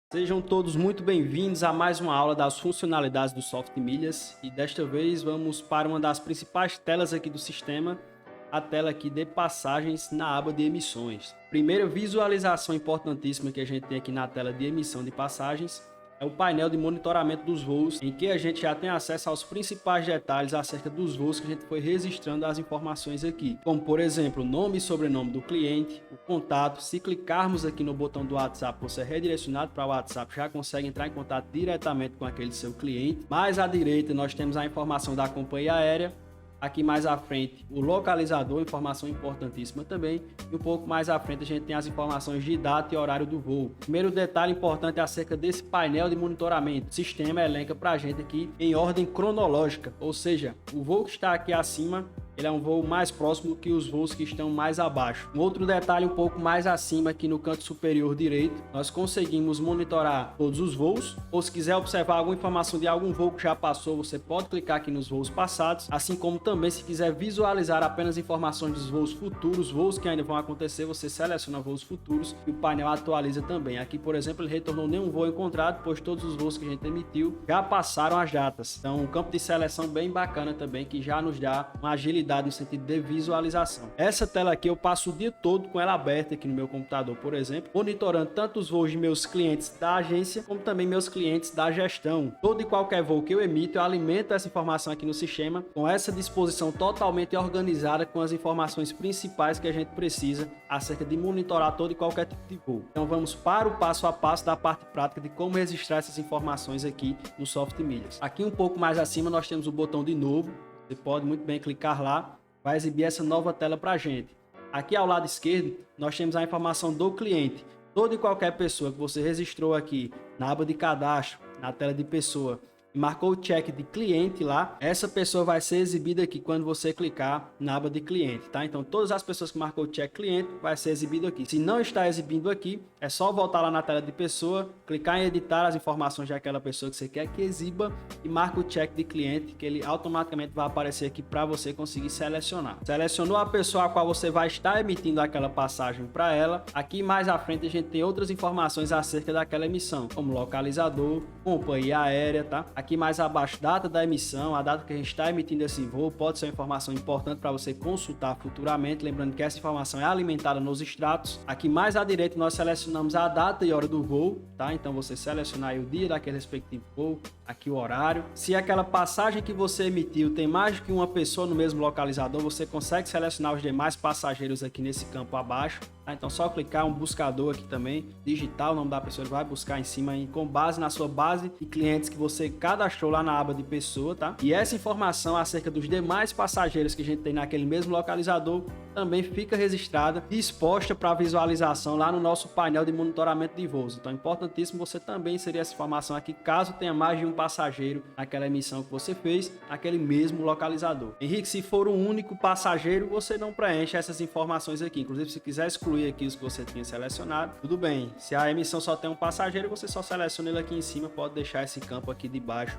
Sejam todos muito bem-vindos a mais uma aula das funcionalidades do Soft Milhas e desta vez vamos para uma das principais telas aqui do sistema, a tela aqui de passagens na aba de emissões. Primeira visualização importantíssima que a gente tem aqui na tela de emissão de passagens é o painel de monitoramento dos voos, em que a gente já tem acesso aos principais detalhes acerca dos voos que a gente foi registrando as informações aqui, como por exemplo, nome e sobrenome do cliente, o contato. Se clicarmos aqui no botão do WhatsApp, você é redirecionado para o WhatsApp, já consegue entrar em contato diretamente com aquele seu cliente. Mais à direita nós temos a informação da companhia aérea. Aqui mais à frente o localizador, informação importantíssima também. E um pouco mais à frente a gente tem as informações de data e horário do voo. Primeiro detalhe importante é acerca desse painel de monitoramento. O sistema elenca para a gente aqui em ordem cronológica, ou seja, o voo que está aqui acima ele é um voo mais próximo que os voos que estão mais abaixo. Um outro detalhe um pouco mais acima aqui no canto superior direito, nós conseguimos monitorar todos os voos, ou se quiser observar alguma informação de algum voo que já passou, você pode clicar aqui nos voos passados, assim como também se quiser visualizar apenas informações dos voos futuros, voos que ainda vão acontecer, você seleciona voos futuros e o painel atualiza também. Aqui, por exemplo, ele retornou nenhum voo encontrado, pois todos os voos que a gente emitiu já passaram as datas. Então, um campo de seleção bem bacana também, que já nos dá uma agilidade no sentido de visualização. Essa tela aqui eu passo o dia todo com ela aberta aqui no meu computador, por exemplo, monitorando tanto os voos de meus clientes da agência, como também meus clientes da gestão. Todo e qualquer voo que eu emito, eu alimento essa informação aqui no sistema, com essa disposição totalmente organizada com as informações principais que a gente precisa acerca de monitorar todo e qualquer tipo de voo. Então vamos para o passo a passo da parte prática de como registrar essas informações aqui no Soft Milhas. Aqui um pouco mais acima nós temos o botão de novo. Você pode muito bem clicar lá, vai exibir essa nova tela para a gente. Aqui ao lado esquerdo, nós temos a informação do cliente. Toda e qualquer pessoa que você registrou aqui na aba de cadastro, na tela de pessoa, e marcou o check de cliente lá, essa pessoa vai ser exibida aqui quando você clicar na aba de cliente, tá? Então todas as pessoas que marcou o check cliente vai ser exibido aqui. Se não está exibindo aqui, é só voltar lá na tela de pessoa, clicar em editar as informações daquela pessoa que você quer que exiba e marca o check de cliente, que ele automaticamente vai aparecer aqui para você conseguir selecionar. Selecionou a pessoa a qual você vai estar emitindo aquela passagem para ela. Aqui mais à frente a gente tem outras informações acerca daquela emissão, como localizador, companhia aérea, tá? Aqui mais abaixo, data da emissão, a data que a gente está emitindo esse voo, pode ser uma informação importante para você consultar futuramente, lembrando que essa informação é alimentada nos extratos. Aqui mais à direita nós selecionamos a data e hora do voo, tá? Então você selecionar aí o dia daquele respectivo voo, aqui o horário. Se aquela passagem que você emitiu tem mais do que uma pessoa no mesmo localizador, você consegue selecionar os demais passageiros aqui nesse campo abaixo. Então só clicar um buscador aqui também, digitar o nome da pessoa, ele vai buscar em cima aí, com base na sua base de clientes que você cadastrou lá na aba de pessoa, tá? E essa informação acerca dos demais passageiros que a gente tem naquele mesmo localizador também fica registrada e exposta para visualização lá no nosso painel de monitoramento de voos. Então é importantíssimo você também inserir essa informação aqui, caso tenha mais de um passageiro naquela emissão que você fez, naquele mesmo localizador. Henrique, se for um único passageiro, você não preenche essas informações aqui. Inclusive, se quiser excluir aqui os que você tinha selecionado, tudo bem. Se a emissão só tem um passageiro, você só seleciona ele aqui em cima, pode deixar esse campo aqui de baixo.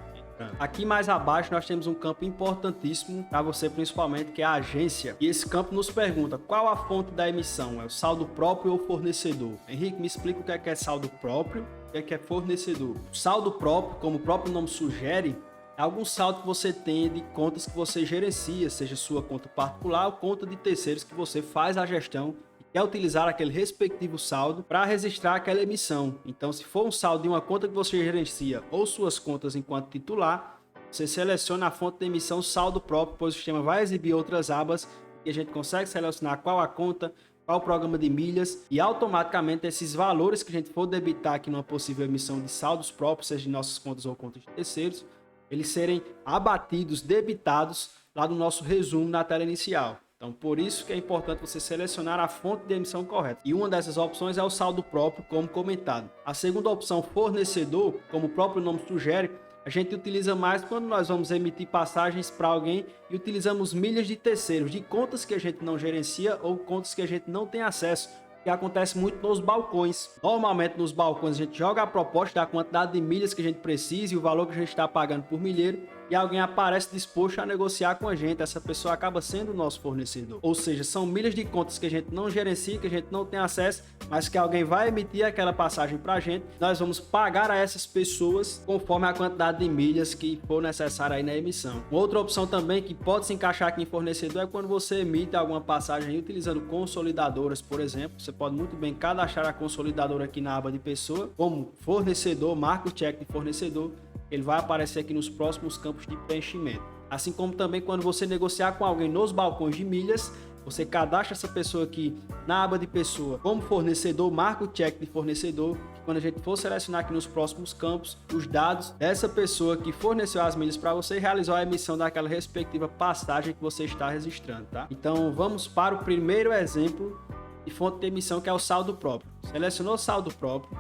Aqui mais abaixo nós temos um campo importantíssimo para você principalmente, que é a agência. E esse campo nos pergunta qual a fonte da emissão, é o saldo próprio ou fornecedor? Henrique, me explica o que é saldo próprio e o que é fornecedor. O saldo próprio, como o próprio nome sugere, é algum saldo que você tem de contas que você gerencia, seja sua conta particular ou conta de terceiros que você faz a gestão e quer utilizar aquele respectivo saldo para registrar aquela emissão. Então, se for um saldo de uma conta que você gerencia ou suas contas enquanto titular, você seleciona a fonte de emissão saldo próprio, pois o sistema vai exibir outras abas e a gente consegue selecionar qual a conta, qual o programa de milhas e automaticamente esses valores que a gente for debitar aqui numa possível emissão de saldos próprios, seja de nossas contas ou contas de terceiros, eles serem abatidos, debitados lá no nosso resumo na tela inicial. Então, por isso que é importante você selecionar a fonte de emissão correta. E uma dessas opções é o saldo próprio, como comentado. A segunda opção, fornecedor, como o próprio nome sugere, a gente utiliza mais quando nós vamos emitir passagens para alguém e utilizamos milhas de terceiros, de contas que a gente não gerencia ou contas que a gente não tem acesso, que acontece muito nos balcões. Normalmente nos balcões a gente joga a proposta da quantidade de milhas que a gente precisa e o valor que a gente está pagando por milheiro. e alguém aparece disposto a negociar com a gente, essa pessoa acaba sendo o nosso fornecedor. Ou seja, são milhas de contas que a gente não gerencia, que a gente não tem acesso, mas que alguém vai emitir aquela passagem para a gente. Nós vamos pagar a essas pessoas conforme a quantidade de milhas que for necessária aí na emissão. Uma outra opção também que pode se encaixar aqui em fornecedor é quando você emite alguma passagem aí utilizando consolidadoras, por exemplo. Você pode muito bem cadastrar a consolidadora aqui na aba de pessoa, como fornecedor, marca o check de fornecedor. Ele vai aparecer aqui nos próximos campos de preenchimento. Assim como também quando você negociar com alguém nos balcões de milhas, você cadastra essa pessoa aqui na aba de pessoa como fornecedor, marca o check de fornecedor, que quando a gente for selecionar aqui nos próximos campos, os dados dessa pessoa que forneceu as milhas para você realizou a emissão daquela respectiva passagem que você está registrando, tá? Então vamos para o primeiro exemplo de fonte de emissão, que é o saldo próprio. Selecionou o saldo próprio.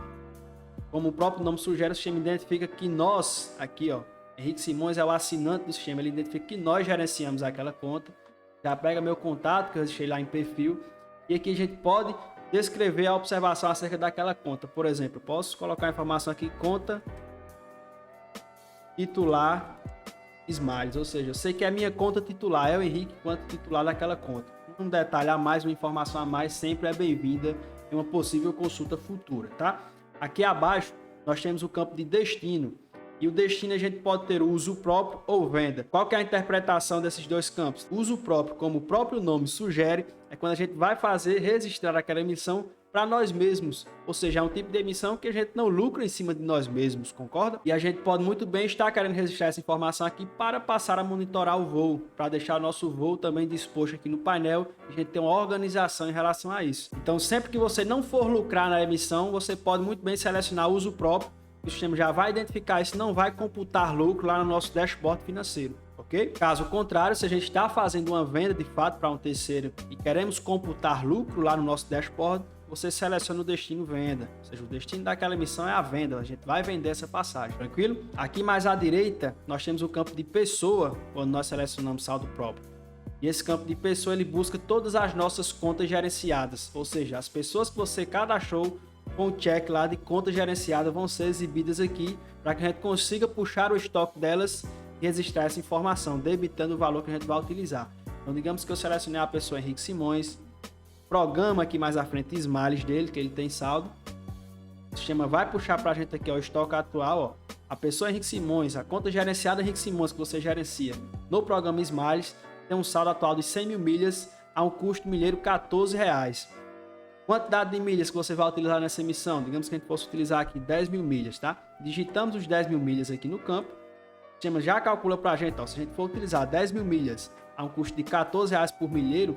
Como o próprio nome sugere, o sistema identifica que nós, aqui ó, Henrique Simões é o assinante do sistema, ele identifica que nós gerenciamos aquela conta. Já pega meu contato, que eu deixei lá em perfil, e aqui a gente pode descrever a observação acerca daquela conta. Por exemplo, eu posso colocar a informação aqui, conta titular Smiles, ou seja, eu sei que é a minha conta titular, é o Henrique quanto titular daquela conta. Um detalhe a mais, uma informação a mais, sempre é bem-vinda em uma possível consulta futura, tá? Aqui abaixo nós temos o campo de destino. E o destino a gente pode ter o uso próprio ou venda. Qual que é a interpretação desses dois campos? Uso próprio, como o próprio nome sugere, é quando a gente vai registrar aquela emissão para nós mesmos. Ou seja, é um tipo de emissão que a gente não lucra em cima de nós mesmos, concorda? E a gente pode muito bem estar querendo registrar essa informação aqui para passar a monitorar o voo, para deixar o nosso voo também disposto aqui no painel e a gente ter uma organização em relação a isso. Então, sempre que você não for lucrar na emissão, você pode muito bem selecionar o uso próprio. O sistema já vai identificar isso, não vai computar lucro lá no nosso dashboard financeiro, ok? Caso contrário, se a gente está fazendo uma venda de fato para um terceiro e queremos computar lucro lá no nosso dashboard, você seleciona o destino venda, ou seja, o destino daquela emissão é a venda, a gente vai vender essa passagem, tranquilo? Aqui mais à direita, nós temos o campo de pessoa, quando nós selecionamos saldo próprio. E esse campo de pessoa, ele busca todas as nossas contas gerenciadas, ou seja, as pessoas que você cadastrou com o check lá de conta gerenciada vão ser exibidas aqui para que a gente consiga puxar o estoque delas e registrar essa informação, debitando o valor que a gente vai utilizar. Então, digamos que eu selecionei a pessoa Henrique Simões, programa aqui mais à frente Smiles dele, que ele tem saldo. O sistema vai puxar para a gente aqui ó, o estoque atual, ó, a pessoa Henrique Simões, a conta gerenciada Henrique Simões que você gerencia no programa Smiles tem um saldo atual de 100 mil milhas a um custo milheiro R$14. Quantidade de milhas que você vai utilizar nessa emissão? Digamos que a gente fosse utilizar aqui 10 mil milhas, tá? Digitamos os 10 mil milhas aqui no campo. O sistema já calcula para a gente, ó, se a gente for utilizar 10 mil milhas a um custo de R$14 por milheiro,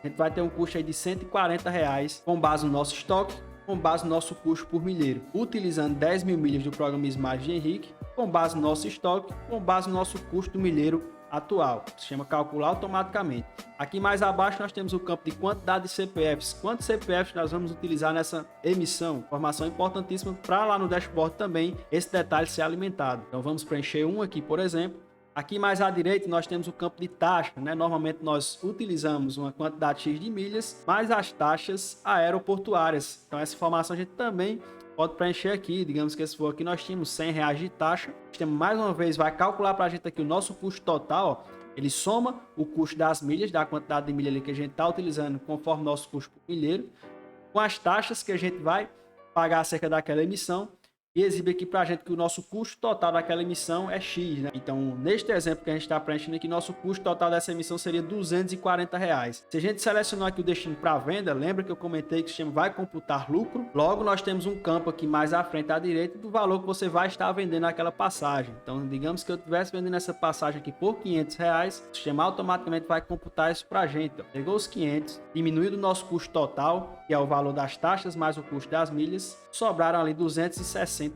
a gente vai ter um custo aí de R$140 com base no nosso estoque, com base no nosso custo por milheiro. Utilizando 10 mil milhas do programa Smiles de Henrique, com base no nosso estoque, com base no nosso custo do milheiro atual. O sistema calcula automaticamente. Aqui mais abaixo nós temos o campo de quantidade de CPFs. Quantos CPFs nós vamos utilizar nessa emissão? Informação importantíssima para lá no dashboard também esse detalhe ser alimentado. Então vamos preencher um aqui, por exemplo. Aqui mais à direita nós temos o campo de taxa, né? Normalmente nós utilizamos uma quantidade X de milhas, mais as taxas aeroportuárias. Então essa informação a gente também pode preencher aqui. Digamos que esse voo aqui nós tínhamos R$100 de taxa. O sistema mais uma vez vai calcular para a gente aqui o nosso custo total. Ó. Ele soma o custo das milhas, da quantidade de milha ali que a gente está utilizando conforme o nosso custo por milheiro, com as taxas que a gente vai pagar acerca daquela emissão. E exibe aqui para a gente que o nosso custo total daquela emissão é X, né? Então, neste exemplo que a gente está preenchendo aqui, nosso custo total dessa emissão seria R$240. Se a gente selecionar aqui o destino para venda, lembra que eu comentei que o sistema vai computar lucro? Logo, nós temos um campo aqui mais à frente à direita do valor que você vai estar vendendo aquela passagem. Então, digamos que eu estivesse vendendo essa passagem aqui por R$500, o sistema automaticamente vai computar isso para a gente. Ó. Pegou os 500, diminuiu do nosso custo total, que é o valor das taxas mais o custo das milhas, sobraram ali R$260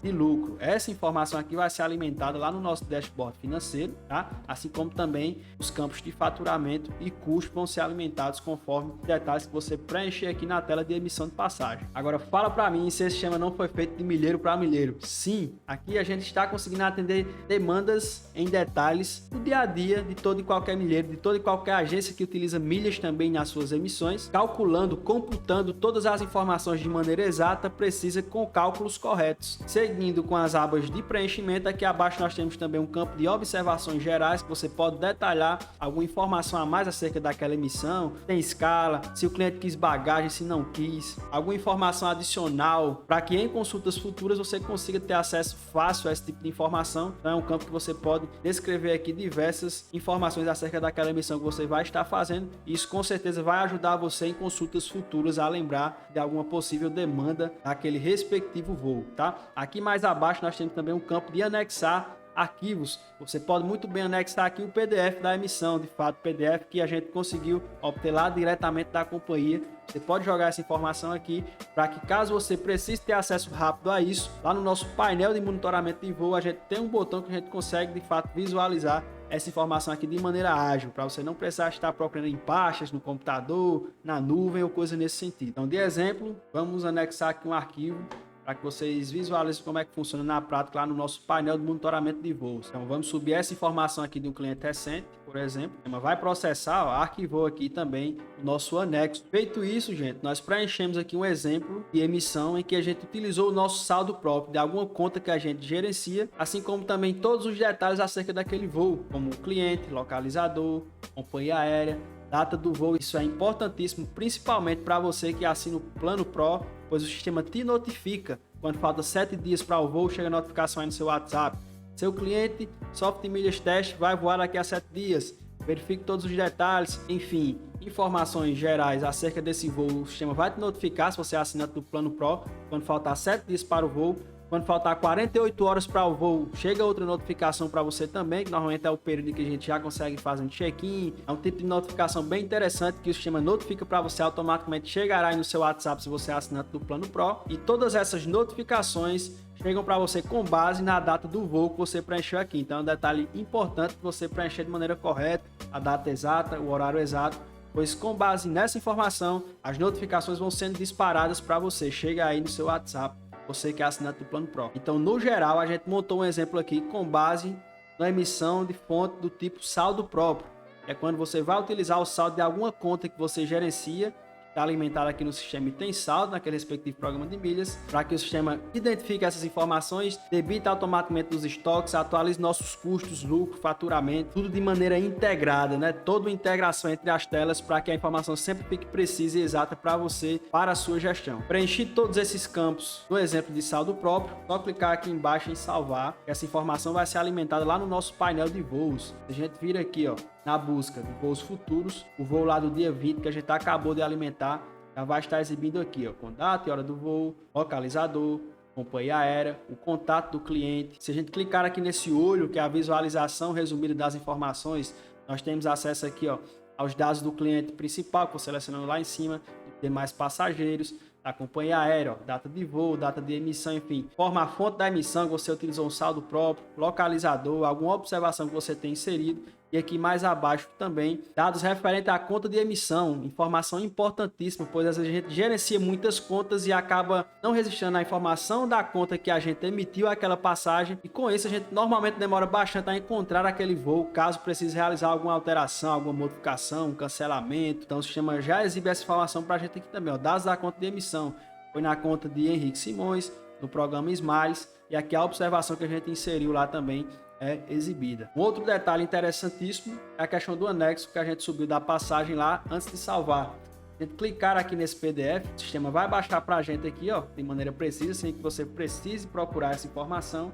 de lucro. Essa informação aqui vai ser alimentada lá no nosso dashboard financeiro, tá? Assim como também os campos de faturamento e custo vão ser alimentados conforme detalhes que você preencher aqui na tela de emissão de passagem. Agora fala para mim se esse sistema não foi feito de milheiro para milheiro. Sim, aqui a gente está conseguindo atender demandas em detalhes do dia a dia de todo e qualquer milheiro, de toda e qualquer agência que utiliza milhas também nas suas emissões, calculando, computando todas as informações de maneira exata, precisa, com cálculos corretos. corretos. Seguindo com as abas de preenchimento, aqui abaixo nós temos também um campo de observações gerais, que você pode detalhar alguma informação a mais acerca daquela emissão, tem escala, se o cliente quis bagagem, se não quis, alguma informação adicional, para que em consultas futuras você consiga ter acesso fácil a esse tipo de informação. Então é um campo que você pode descrever aqui diversas informações acerca daquela emissão que você vai estar fazendo, e isso com certeza vai ajudar você em consultas futuras a lembrar de alguma possível demanda daquele respectivo voo, tá? Aqui mais abaixo nós temos também um campo de anexar arquivos. Você pode muito bem anexar aqui o PDF da emissão, de fato, PDF que a gente conseguiu obter lá diretamente da companhia. Você pode jogar essa informação aqui para que, caso você precise ter acesso rápido a isso, lá no nosso painel de monitoramento de voo, a gente tem um botão que a gente consegue, de fato, visualizar essa informação aqui de maneira ágil, para você não precisar estar procurando em pastas, no computador, na nuvem ou coisa nesse sentido. Então, de exemplo, vamos anexar aqui um arquivo para que vocês visualizem como é que funciona na prática lá no nosso painel de monitoramento de voos. Então vamos subir essa informação aqui de um cliente recente, por exemplo. Ela vai processar, ó, arquivou aqui também o nosso anexo. Feito isso, gente, nós preenchemos aqui um exemplo de emissão em que a gente utilizou o nosso saldo próprio de alguma conta que a gente gerencia, assim como também todos os detalhes acerca daquele voo, como o cliente, localizador, companhia aérea, data do voo. Isso é importantíssimo, principalmente para você que assina o Plano Pro, pois o sistema te notifica quando falta 7 dias para o voo, chega a notificação aí no seu WhatsApp. Seu cliente, Soft Milhas Teste, vai voar daqui a 7 dias. Verifique todos os detalhes, enfim, informações gerais acerca desse voo. O sistema vai te notificar se você é assinante do Plano Pro, quando faltar 7 dias para o voo. Quando faltar 48 horas para o voo, chega outra notificação para você também, que normalmente é o período que a gente já consegue fazer um check-in. É um tipo de notificação bem interessante que o sistema notifica para você, automaticamente chegará aí no seu WhatsApp se você é assinante do Plano Pro. E todas essas notificações chegam para você com base na data do voo que você preencheu aqui. Então é um detalhe importante que você preencher de maneira correta, a data exata, o horário exato, pois com base nessa informação, as notificações vão sendo disparadas para você. Chega aí no seu WhatsApp, você que é assinante do Plano Pro. Então, no geral, a gente montou um exemplo aqui com base na emissão de fonte do tipo saldo próprio. É quando você vai utilizar o saldo de alguma conta que você gerencia, está alimentado aqui no sistema e tem saldo naquele respectivo programa de milhas, para que o sistema identifique essas informações, debita automaticamente os estoques, atualize nossos custos, lucro, faturamento, tudo de maneira integrada, né? Toda uma integração entre as telas para que a informação sempre fique precisa e exata para você, para a sua gestão. Preenchi todos esses campos no exemplo de saldo próprio, só clicar aqui embaixo em salvar, essa informação vai ser alimentada lá no nosso painel de voos. A gente vira aqui, ó, na busca de voos futuros, o voo lá do dia 20 que a gente acabou de alimentar, já vai estar exibindo aqui, ó, com data e hora do voo, localizador, companhia aérea, o contato do cliente. Se a gente clicar aqui nesse olho, que é a visualização resumida das informações, nós temos acesso aqui, ó, aos dados do cliente principal, que eu selecionando lá em cima, dos demais passageiros, da companhia aérea, ó, data de voo, data de emissão, enfim, forma a fonte da emissão que você utilizou um saldo próprio, localizador, alguma observação que você tem inserido. E aqui mais abaixo também, dados referentes à conta de emissão, informação importantíssima, pois às vezes a gente gerencia muitas contas e acaba não registrando a informação da conta que a gente emitiu aquela passagem, e com isso a gente normalmente demora bastante a encontrar aquele voo, caso precise realizar alguma alteração, alguma modificação, um cancelamento. Então o sistema já exibe essa informação para a gente aqui também, ó, dados da conta de emissão, foi na conta de Henrique Simões, no programa Smiles, e aqui a observação que a gente inseriu lá também é exibida. Um outro detalhe interessantíssimo é a questão do anexo que a gente subiu da passagem lá antes de salvar. A gente clicar aqui nesse PDF, o sistema vai baixar para a gente aqui, ó, de maneira precisa, sem que você precise procurar essa informação.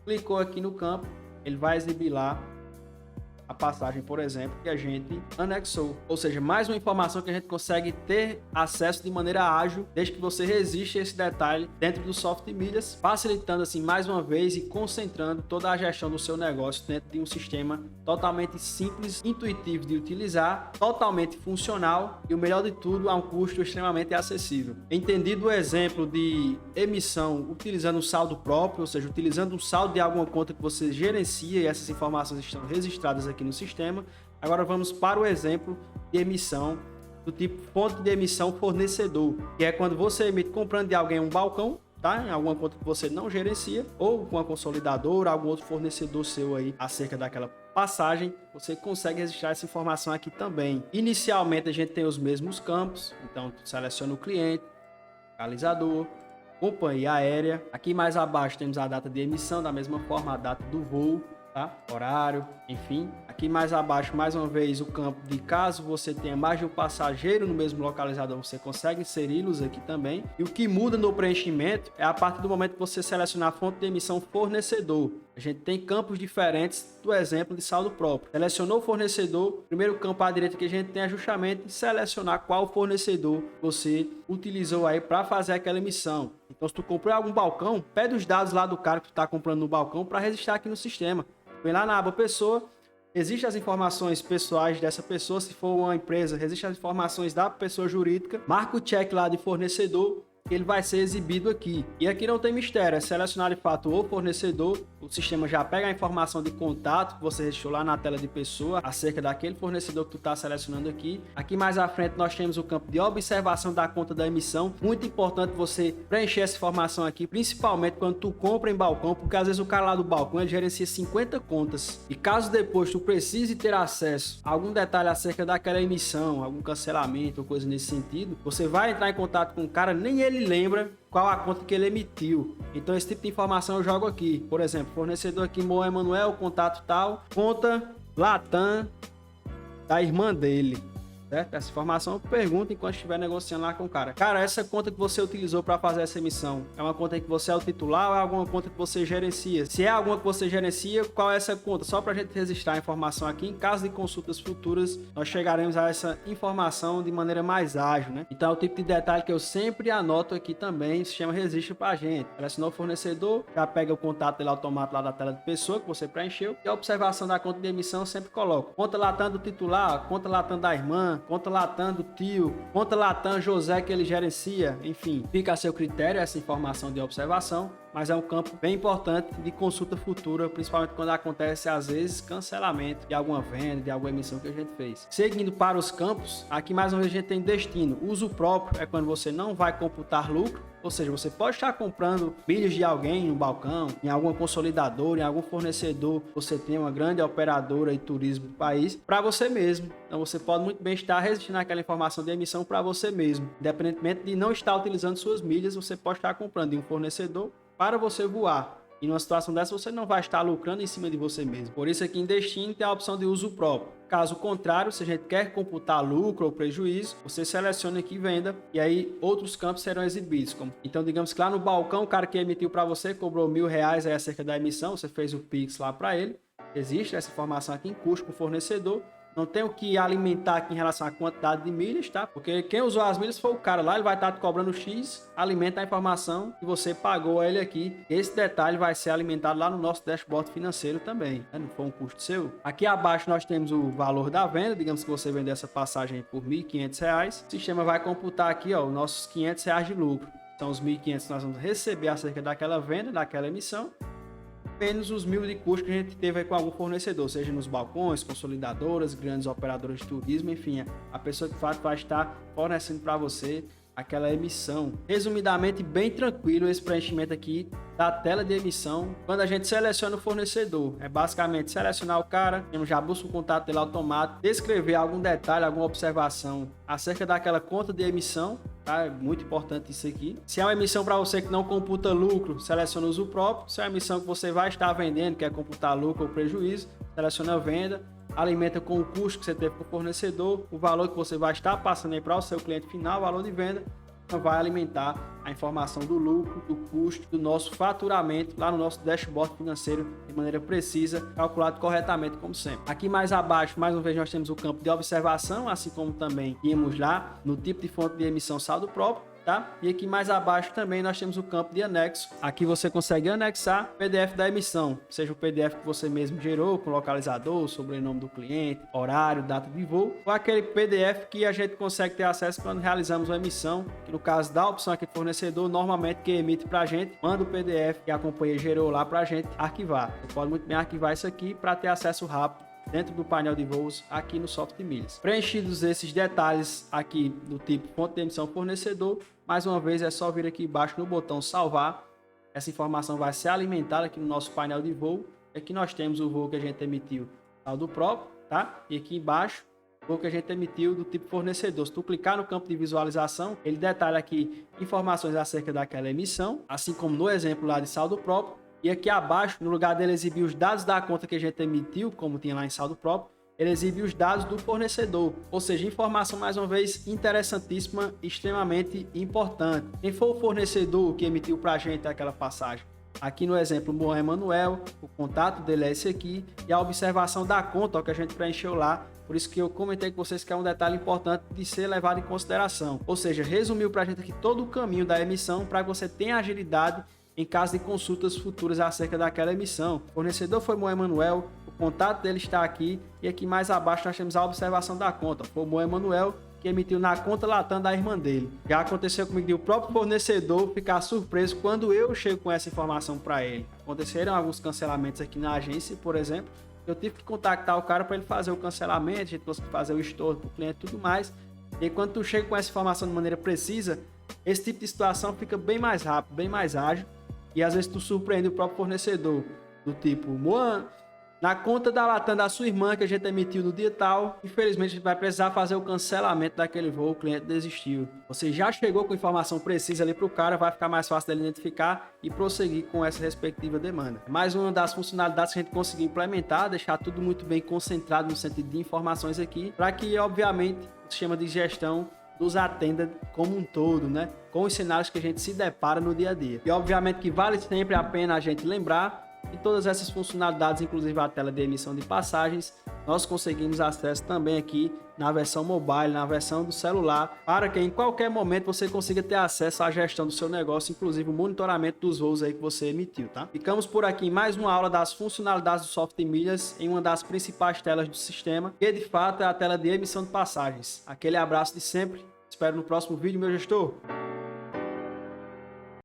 Clicou aqui no campo, ele vai exibir lá a passagem, por exemplo, que a gente anexou. Ou seja, mais uma informação que a gente consegue ter acesso de maneira ágil, desde que você registre esse detalhe dentro do Soft Milhas, facilitando assim mais uma vez e concentrando toda a gestão do seu negócio dentro de um sistema totalmente simples, intuitivo de utilizar, totalmente funcional e o melhor de tudo, a um custo extremamente acessível. Entendido o exemplo de emissão utilizando o saldo próprio, ou seja, utilizando um saldo de alguma conta que você gerencia, e essas informações estão registradas aqui no sistema. Agora vamos para o exemplo de emissão do tipo fonte de emissão fornecedor, que é quando você emite comprando de alguém um balcão, tá? Em alguma conta que você não gerencia, ou com a consolidadora, algum outro fornecedor seu aí acerca daquela passagem, você consegue registrar essa informação aqui também. Inicialmente a gente tem os mesmos campos, então seleciona o cliente, localizador, companhia aérea. Aqui mais abaixo temos a data de emissão, da mesma forma a data do voo, tá? Horário, enfim. Aqui mais abaixo, mais uma vez, o campo de caso você tenha mais de um passageiro no mesmo localizador, você consegue inseri-los aqui também. E o que muda no preenchimento é a partir do momento que você selecionar a fonte de emissão fornecedor. A gente tem campos diferentes do exemplo de saldo próprio. Selecionou o fornecedor, primeiro campo à direita que a gente tem é justamente selecionar qual fornecedor você utilizou aí para fazer aquela emissão. Então, se tu comprou algum balcão, pede os dados lá do cara que tu está comprando no balcão para registrar aqui no sistema. Vem lá na aba pessoa, existem as informações pessoais dessa pessoa, se for uma empresa, existem as informações da pessoa jurídica, marca o check lá de fornecedor, que ele vai ser exibido aqui. E aqui não tem mistério, é selecionar de fato o fornecedor, o sistema já pega a informação de contato que você registrou lá na tela de pessoa acerca daquele fornecedor que tu está selecionando aqui. Aqui mais à frente nós temos o campo de observação da conta da emissão. Muito importante você preencher essa informação aqui, principalmente quando tu compra em balcão, porque às vezes o cara lá do balcão ele gerencia 50 contas. E caso depois tu precise ter acesso a algum detalhe acerca daquela emissão, algum cancelamento ou coisa nesse sentido, você vai entrar em contato com o cara, nem ele lembra qual a conta que ele emitiu. Então esse tipo de informação eu jogo aqui. Por exemplo, fornecedor aqui, Moa Emanuel, contato tal, conta Latam da irmã dele. Certo? Essa informação eu pergunto enquanto estiver negociando lá com o cara. Cara, essa conta que você utilizou para fazer essa emissão, é uma conta que você é o titular ou é alguma conta que você gerencia? Se é alguma que você gerencia, qual é essa conta? Só para a gente registrar a informação aqui. Em caso de consultas futuras, nós chegaremos a essa informação de maneira mais ágil, né? Então é o tipo de detalhe que eu sempre anoto aqui também. O sistema registra para a gente. Selecionou o fornecedor, já pega o contato dele automático lá da tela de pessoa que você preencheu. E a observação da conta de emissão eu sempre coloco. Conta Latam do titular, conta Latam da irmã, conta Latam do tio, conta Latam José que ele gerencia, enfim, fica a seu critério essa informação de observação, mas é um campo bem importante de consulta futura, principalmente quando acontece às vezes cancelamento de alguma venda, de alguma emissão que a gente fez. Seguindo para os campos, aqui mais uma vez a gente tem destino. Uso próprio é quando você não vai computar lucro, ou seja, você pode estar comprando milhas de alguém no balcão, em alguma consolidadora, em algum fornecedor, você tem uma grande operadora de turismo do país, para você mesmo. Então você pode muito bem estar registrando aquela informação de emissão para você mesmo. Independentemente de não estar utilizando suas milhas, você pode estar comprando de um fornecedor para você voar. E numa situação dessa você não vai estar lucrando em cima de você mesmo. Por isso aqui em destino tem a opção de uso próprio. Caso contrário, se a gente quer computar lucro ou prejuízo, você seleciona aqui venda e aí outros campos serão exibidos. Então digamos que lá no balcão o cara que emitiu para você cobrou R$1.000 aí acerca da emissão, você fez o Pix lá para ele. Existe essa informação aqui em custo com o fornecedor. Não tenho que alimentar aqui em relação à quantidade de milhas, tá? Porque quem usou as milhas foi o cara lá, ele vai estar te cobrando X, alimenta a informação que você pagou a ele aqui. Esse detalhe vai ser alimentado lá no nosso dashboard financeiro também, né? Não foi um custo seu. Aqui abaixo nós temos o valor da venda, digamos que você vendeu essa passagem por R$1.500. O sistema vai computar aqui, ó, os nossos R$500 de lucro. São os 1.500 que nós vamos receber acerca daquela venda, daquela emissão, menos os 1.000 de custo que a gente teve aí com algum fornecedor, seja nos balcões, consolidadoras, grandes operadoras de turismo, enfim, a pessoa que vai estar fornecendo para você aquela emissão. Resumidamente, bem tranquilo esse preenchimento aqui da tela de emissão. Quando a gente seleciona o fornecedor, é basicamente selecionar o cara, já busca o contato dele automático, descrever algum detalhe, alguma observação acerca daquela conta de emissão, tá? É muito importante isso aqui. Se é uma emissão para você que não computa lucro, seleciona o uso próprio. Se é uma emissão que você vai estar vendendo, quer computar lucro ou prejuízo, seleciona a venda. Alimenta com o custo que você teve com o fornecedor, o valor que você vai estar passando aí para o seu cliente final, o valor de venda, então vai alimentar a informação do lucro, do custo, do nosso faturamento lá no nosso dashboard financeiro de maneira precisa, calculado corretamente como sempre. Aqui mais abaixo, mais uma vez, nós temos o campo de observação, assim como também tínhamos lá no tipo de fonte de emissão saldo próprio. Tá? E aqui mais abaixo também nós temos o campo de anexo. Aqui você consegue anexar o PDF da emissão, seja o PDF que você mesmo gerou, com localizador, sobrenome do cliente, horário, data de voo, ou aquele PDF que a gente consegue ter acesso quando realizamos uma emissão, que no caso da opção aqui de fornecedor, normalmente quem emite para a gente, manda o PDF que a companhia gerou lá para a gente arquivar. Você pode muito bem arquivar isso aqui para ter acesso rápido dentro do painel de voos aqui no Soft Milhas. Preenchidos esses detalhes aqui do tipo fonte de emissão fornecedor, mais uma vez é só vir aqui embaixo no botão salvar. Essa informação vai ser alimentada aqui no nosso painel de voo. Aqui nós temos o voo que a gente emitiu, saldo próprio, tá? E aqui embaixo voo que a gente emitiu do tipo fornecedor. Se tu clicar no campo de visualização, ele detalha aqui informações acerca daquela emissão, assim como no exemplo lá de saldo próprio. E aqui abaixo, no lugar dele exibir os dados da conta que a gente emitiu, como tinha lá em saldo próprio, ele exibe os dados do fornecedor. Ou seja, informação mais uma vez interessantíssima, extremamente importante. Quem foi o fornecedor que emitiu para a gente aquela passagem? Aqui no exemplo, Moan Emanuel, o contato dele é esse aqui, e a observação da conta, ó, que a gente preencheu lá. Por isso que eu comentei com vocês que é um detalhe importante de ser levado em consideração. Ou seja, resumiu para a gente aqui todo o caminho da emissão para que você tenha agilidade em caso de consultas futuras acerca daquela emissão. O fornecedor foi Moan Emanuel, o contato dele está aqui, e aqui mais abaixo nós temos a observação da conta. Foi o Moan Emanuel que emitiu na conta Latam da irmã dele. Já aconteceu comigo de o próprio fornecedor ficar surpreso quando eu chego com essa informação para ele. Aconteceram alguns cancelamentos aqui na agência, por exemplo. Eu tive que contactar o cara para ele fazer o cancelamento, a gente conseguiu fazer o estorno para o cliente e tudo mais. E quando tu chega com essa informação de maneira precisa, esse tipo de situação fica bem mais rápido, bem mais ágil. E às vezes tu surpreende o próprio fornecedor, do tipo, Moan, na conta da Latam da sua irmã que a gente emitiu no dia tal, infelizmente a gente vai precisar fazer o cancelamento daquele voo, o cliente desistiu. Você já chegou com informação precisa ali para o cara, vai ficar mais fácil dele identificar e prosseguir com essa respectiva demanda. Mais uma das funcionalidades que a gente conseguiu implementar, deixar tudo muito bem concentrado no sentido de informações aqui, para que, obviamente, o sistema de gestão nos atenda como um todo, né? Com os cenários que a gente se depara no dia a dia. E, obviamente, que vale sempre a pena a gente lembrar e todas essas funcionalidades, inclusive a tela de emissão de passagens, nós conseguimos acesso também aqui na versão mobile, na versão do celular, para que em qualquer momento você consiga ter acesso à gestão do seu negócio, inclusive o monitoramento dos voos aí que você emitiu, tá? Ficamos por aqui em mais uma aula das funcionalidades do Soft Milhas em uma das principais telas do sistema, que de fato é a tela de emissão de passagens. Aquele abraço de sempre, espero no próximo vídeo, meu gestor!